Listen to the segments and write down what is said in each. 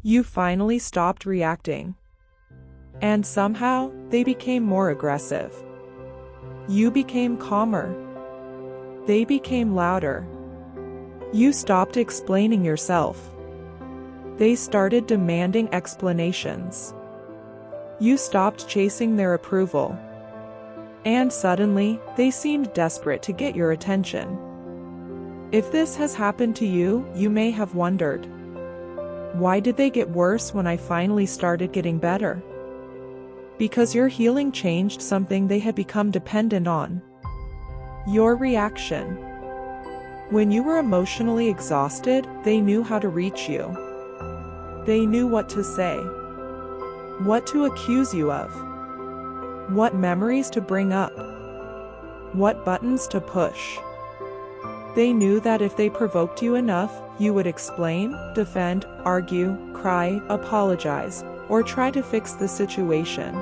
You finally stopped reacting. And somehow, they became more aggressive. You became calmer. They became louder. You stopped explaining yourself. They started demanding explanations. You stopped chasing their approval. And suddenly, they seemed desperate to get your attention. If this has happened to you, you may have wondered, why did they get worse when I finally started getting better? Because your healing changed something they had become dependent on. Your reaction. When you were emotionally exhausted, they knew how to reach you. They knew what to say, what to accuse you of, what memories to bring up, what buttons to push. They knew that if they provoked you enough, you would explain, defend, argue, cry, apologize, or try to fix the situation.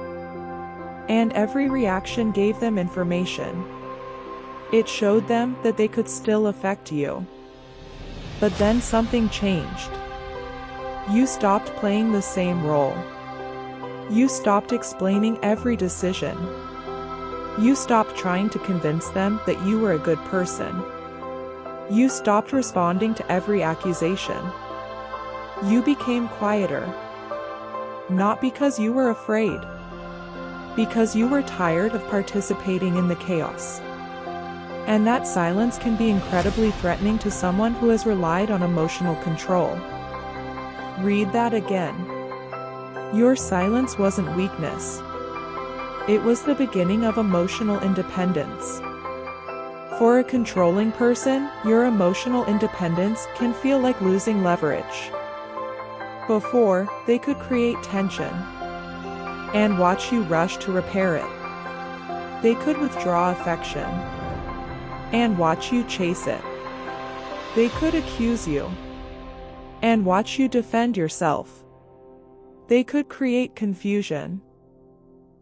And every reaction gave them information. It showed them that they could still affect you. But then something changed. You stopped playing the same role. You stopped explaining every decision. You stopped trying to convince them that you were a good person. You stopped responding to every accusation. You became quieter. Not because you were afraid. Because you were tired of participating in the chaos. And that silence can be incredibly threatening to someone who has relied on emotional control. Read that again. Your silence wasn't weakness. It was the beginning of emotional independence. For a controlling person, your emotional independence can feel like losing leverage. Before, they could create tension and watch you rush to repair it. They could withdraw affection and watch you chase it. They could accuse you and watch you defend yourself. They could create confusion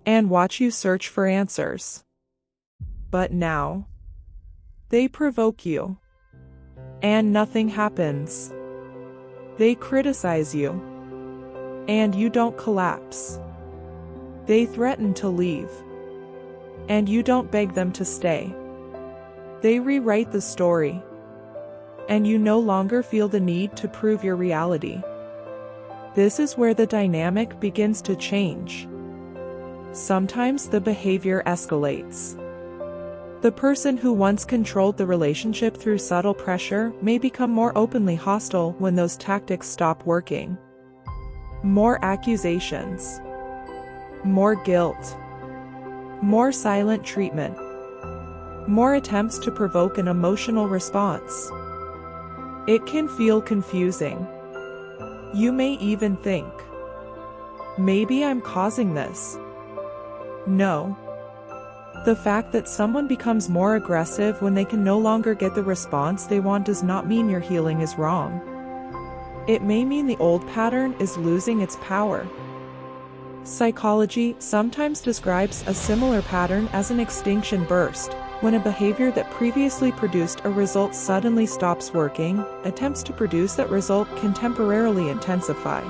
and watch you search for answers. But now, they provoke you, and nothing happens. They criticize you, and you don't collapse. They threaten to leave, and you don't beg them to stay. They rewrite the story, and you no longer feel the need to prove your reality. This is where the dynamic begins to change. Sometimes the behavior escalates. The person who once controlled the relationship through subtle pressure may become more openly hostile when those tactics stop working. More accusations. More guilt. More silent treatment. More attempts to provoke an emotional response. It can feel confusing. You may even think, maybe I'm causing this. No. The fact that someone becomes more aggressive when they can no longer get the response they want does not mean your healing is wrong. It may mean the old pattern is losing its power. Psychology sometimes describes a similar pattern as an extinction burst, when a behavior that previously produced a result suddenly stops working. Attempts to produce that result can temporarily intensify.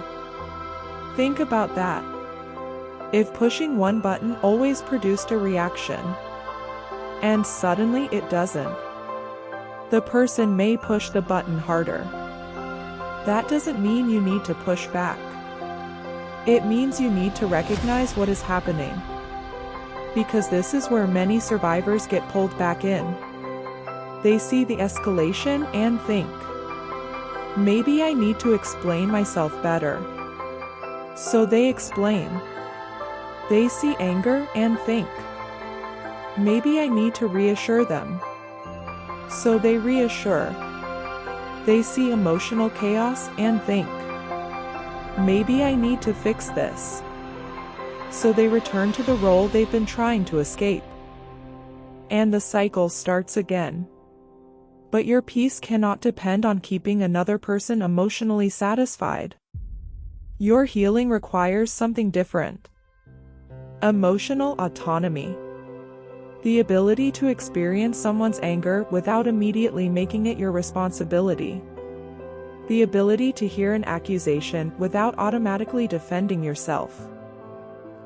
Think about that. If pushing one button always produced a reaction, and suddenly it doesn't, the person may push the button harder. That doesn't mean you need to push back. It means you need to recognize what is happening. Because this is where many survivors get pulled back in. They see the escalation and think, maybe I need to explain myself better. So they explain. They see anger and think, maybe I need to reassure them. So they reassure. They see emotional chaos and think, maybe I need to fix this. So they return to the role they've been trying to escape. And the cycle starts again. But your peace cannot depend on keeping another person emotionally satisfied. Your healing requires something different. Emotional autonomy. The ability to experience someone's anger without immediately making it your responsibility. The ability to hear an accusation without automatically defending yourself.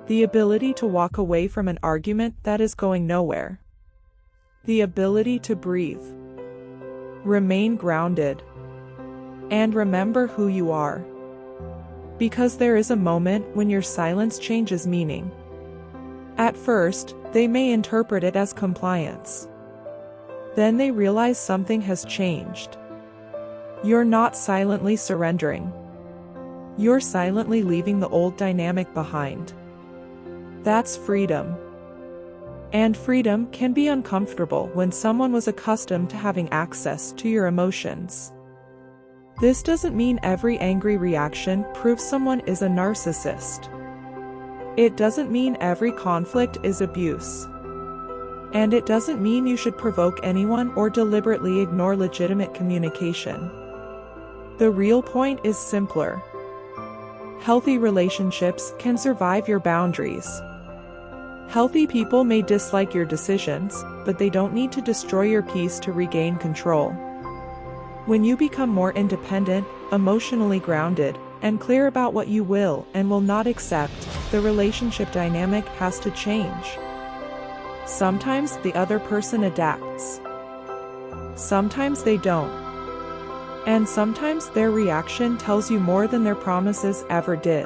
The ability to walk away from an argument that is going nowhere. The ability to breathe. Remain grounded. And remember who you are. Because there is a moment when your silence changes meaning. At first, they may interpret it as compliance. Then they realize something has changed. You're not silently surrendering. You're silently leaving the old dynamic behind. That's freedom. And freedom can be uncomfortable when someone was accustomed to having access to your emotions. This doesn't mean every angry reaction proves someone is a narcissist. It doesn't mean every conflict is abuse. And it doesn't mean you should provoke anyone or deliberately ignore legitimate communication. The real point is simpler. Healthy relationships can survive your boundaries. Healthy people may dislike your decisions, but they don't need to destroy your peace to regain control. When you become more independent, emotionally grounded, and clear about what you will and will not accept, the relationship dynamic has to change. Sometimes the other person adapts. Sometimes they don't. And sometimes their reaction tells you more than their promises ever did.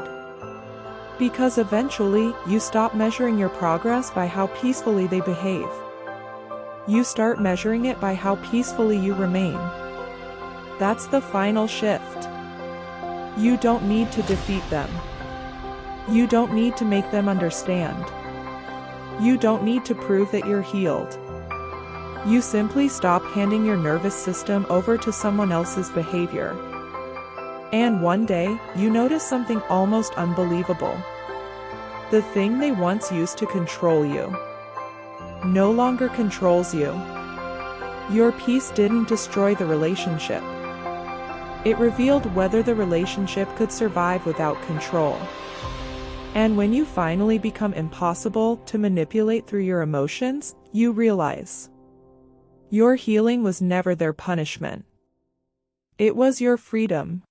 Because eventually, you stop measuring your progress by how peacefully they behave. You start measuring it by how peacefully you remain. That's the final shift. You don't need to defeat them. You don't need to make them understand. You don't need to prove that you're healed. You simply stop handing your nervous system over to someone else's behavior. And one day, you notice something almost unbelievable. The thing they once used to control you no longer controls you. Your peace didn't destroy the relationship. It revealed whether the relationship could survive without control. And when you finally become impossible to manipulate through your emotions, you realize your healing was never their punishment. It was your freedom.